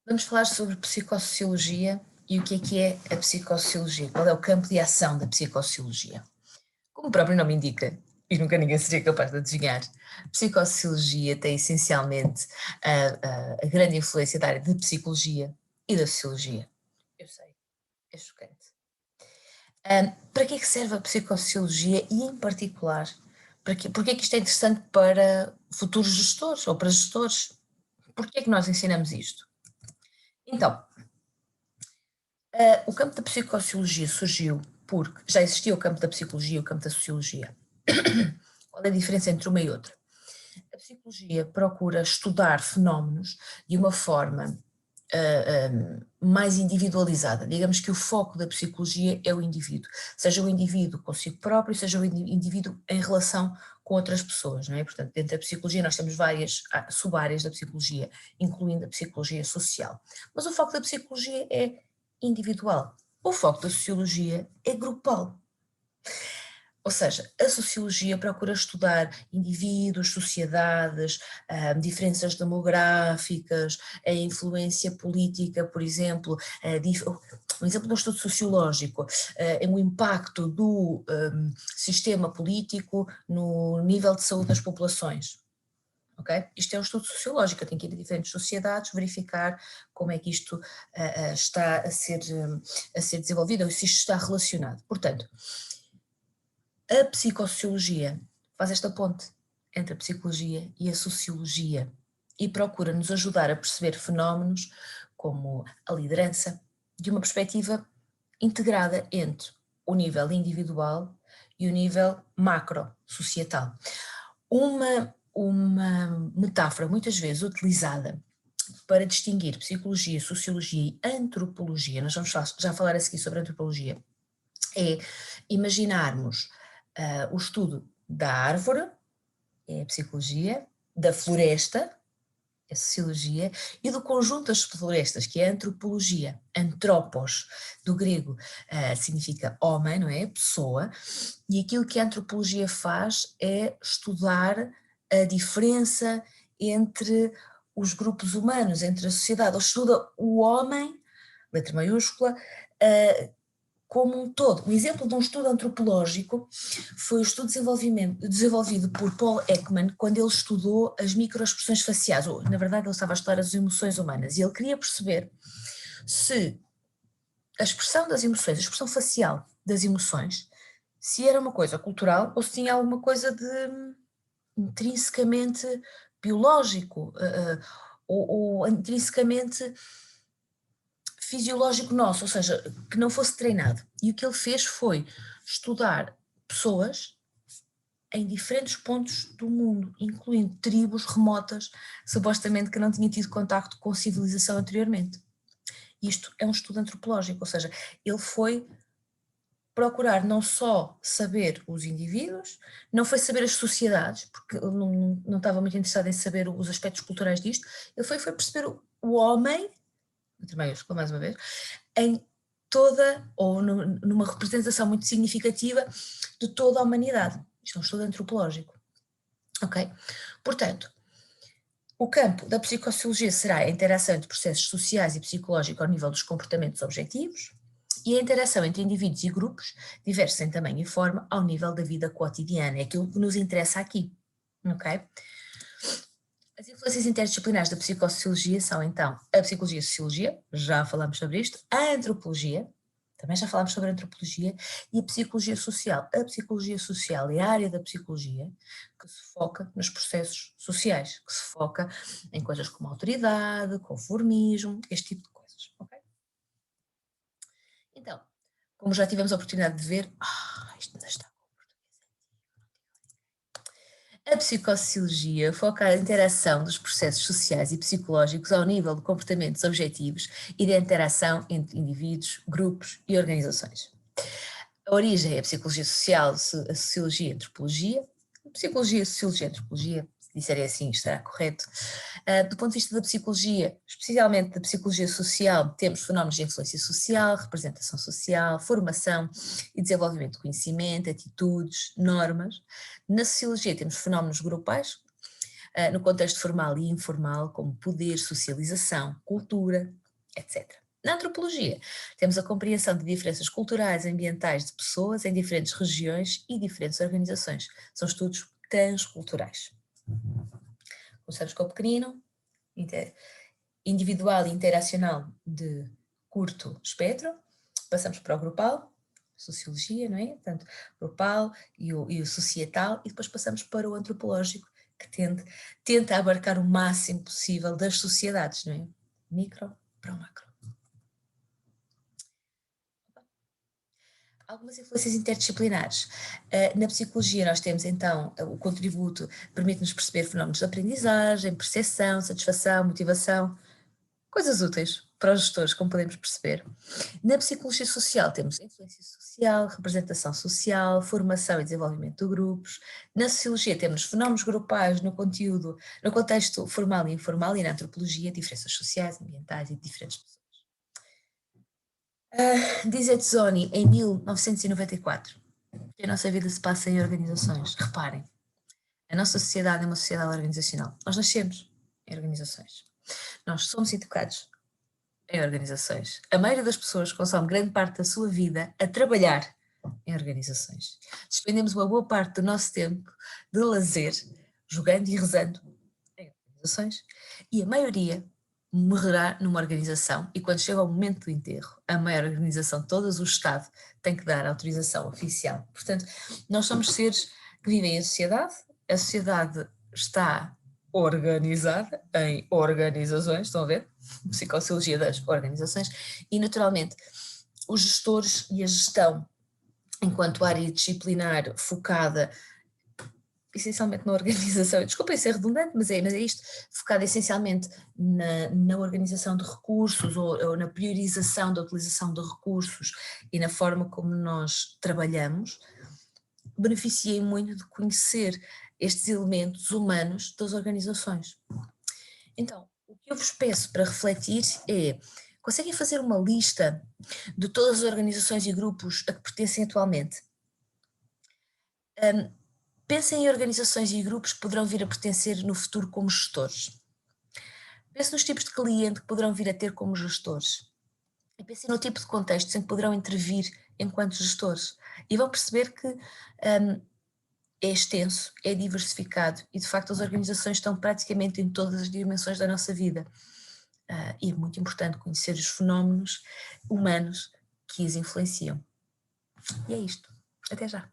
Vamos falar sobre psicossociologia e o que é a psicossociologia, qual é o campo de ação da psicossociologia. Como o próprio nome indica, e nunca ninguém seria capaz de adivinhar, a psicossociologia tem essencialmente a grande influência da área de psicologia e da sociologia. Eu sei, é chocante. Para que é que serve a psicossociologia e, em particular, porque é que isto é interessante para futuros gestores ou para gestores? Porquê é que nós ensinamos isto? Então, o campo da psicossociologia surgiu porque já existia o campo da psicologia e o campo da sociologia. Qual é a diferença entre uma e outra? A psicologia procura estudar fenómenos de uma forma mais individualizada. Digamos que o foco da psicologia é o indivíduo, seja o indivíduo consigo próprio, seja o indivíduo em relação com outras pessoas, não é? Portanto, dentro da psicologia nós temos várias sub-áreas da psicologia, incluindo a psicologia social. Mas o foco da psicologia é individual. O foco da sociologia é grupal. Ou seja, a sociologia procura estudar indivíduos, sociedades, diferenças demográficas, a influência política, por exemplo, um exemplo de um estudo sociológico, é o impacto do sistema político no nível de saúde das populações. Okay? Isto é um estudo sociológico, eu tenho que ir a diferentes sociedades, verificar como é que isto está a ser desenvolvido, ou se isto está relacionado. Portanto, a psicossociologia faz esta ponte entre a psicologia e a sociologia e procura nos ajudar a perceber fenómenos como a liderança de uma perspectiva integrada entre o nível individual e o nível macro-societal. Uma metáfora muitas vezes utilizada para distinguir psicologia, sociologia e antropologia, nós vamos já falar a seguir sobre antropologia, é imaginarmos o estudo da árvore, é a psicologia, da floresta, é a sociologia, e do conjunto das florestas, que é a antropologia. Antropos, do grego, significa homem, não é? Pessoa, e aquilo que a antropologia faz é estudar a diferença entre os grupos humanos, entre a sociedade, ou estuda o homem, letra maiúscula, como um todo. Um exemplo de um estudo antropológico foi o estudo desenvolvido por Paul Ekman quando ele estudou as microexpressões faciais, ou na verdade ele estava a estudar as emoções humanas, e ele queria perceber se a expressão das emoções, a expressão facial das emoções, se era uma coisa cultural ou se tinha alguma coisa de intrinsecamente biológico, ou intrinsecamente fisiológico nosso, ou seja, que não fosse treinado. E o que ele fez foi estudar pessoas em diferentes pontos do mundo, incluindo tribos remotas, supostamente que não tinham tido contacto com civilização anteriormente. Isto é um estudo antropológico, ou seja, ele foi procurar não só saber os indivíduos, não foi saber as sociedades, porque ele não estava muito interessado em saber os aspectos culturais disto, ele foi perceber o homem, entre maiúsculas mais uma vez, em toda, ou numa representação muito significativa de toda a humanidade. Isto é um estudo antropológico. Ok? Portanto, o campo da psicossociologia será a interação entre processos sociais e psicológicos ao nível dos comportamentos objetivos e a interação entre indivíduos e grupos, diversos em tamanho e forma, ao nível da vida cotidiana. É aquilo que nos interessa aqui. Ok? As influências interdisciplinares da psicossociologia são, então, a psicologia e a sociologia, já falamos sobre isto, a antropologia, também já falámos sobre a antropologia, e a psicologia social. A psicologia social é a área da psicologia que se foca nos processos sociais, que se foca em coisas como autoridade, conformismo, este tipo de coisas, ok? Então, como já tivemos a oportunidade de ver, isto ainda está. A psicossociologia foca a interação dos processos sociais e psicológicos ao nível de comportamentos objetivos e da interação entre indivíduos, grupos e organizações. A origem é a psicologia social, a sociologia e a antropologia. Psicologia, sociologia e antropologia, se disserem assim, estará correto. Do ponto de vista da psicologia, especialmente da psicologia social, temos fenómenos de influência social, representação social, formação e desenvolvimento de conhecimento, atitudes, normas. Na sociologia temos fenómenos grupais, no contexto formal e informal, como poder, socialização, cultura, etc. Na antropologia, temos a compreensão de diferenças culturais e ambientais de pessoas em diferentes regiões e diferentes organizações. São estudos transculturais. Começamos com o pequenino, individual e interacional de curto espectro, passamos para o grupal, sociologia, não é? Portanto, grupal e o societal, e depois passamos para o antropológico, que tenta abarcar o máximo possível das sociedades, não é? Micro para o macro. Algumas influências interdisciplinares. Na psicologia nós temos então o contributo, permite-nos perceber fenómenos de aprendizagem, percepção, satisfação, motivação, coisas úteis para os gestores, como podemos perceber. Na psicologia social temos influência social, representação social, formação e desenvolvimento de grupos. Na sociologia temos fenómenos grupais no conteúdo, no contexto formal e informal, e na antropologia diferenças sociais, ambientais e de diferentes pessoas. Diz Etzoni em 1994 que a nossa vida se passa em organizações. Reparem, a nossa sociedade é uma sociedade organizacional. Nós nascemos em organizações. Nós somos educados em organizações. A maioria das pessoas consome grande parte da sua vida a trabalhar em organizações. Despendemos uma boa parte do nosso tempo de lazer, jogando e rezando em organizações, e a maioria morrerá numa organização, e quando chega o momento do enterro, a maior organização de todas, o Estado, tem que dar autorização oficial. Portanto, nós somos seres que vivem em sociedade, a sociedade está organizada em organizações, estão a ver? Psicossociologia das organizações, e naturalmente os gestores e a gestão, enquanto área disciplinar focada essencialmente na organização, desculpem ser redundante, mas é isto, focada essencialmente na organização de recursos ou na priorização da utilização de recursos e na forma como nós trabalhamos, beneficiei muito de conhecer estes elementos humanos das organizações. Então, o que eu vos peço para refletir é, conseguem fazer uma lista de todas as organizações e grupos a que pertencem atualmente? Pensem em organizações e grupos que poderão vir a pertencer no futuro como gestores. Pensem nos tipos de cliente que poderão vir a ter como gestores. E pensem no tipo de contextos em que poderão intervir enquanto gestores. E vão perceber que é extenso, é diversificado e de facto as organizações estão praticamente em todas as dimensões da nossa vida. E é muito importante conhecer os fenómenos humanos que as influenciam. E é isto. Até já.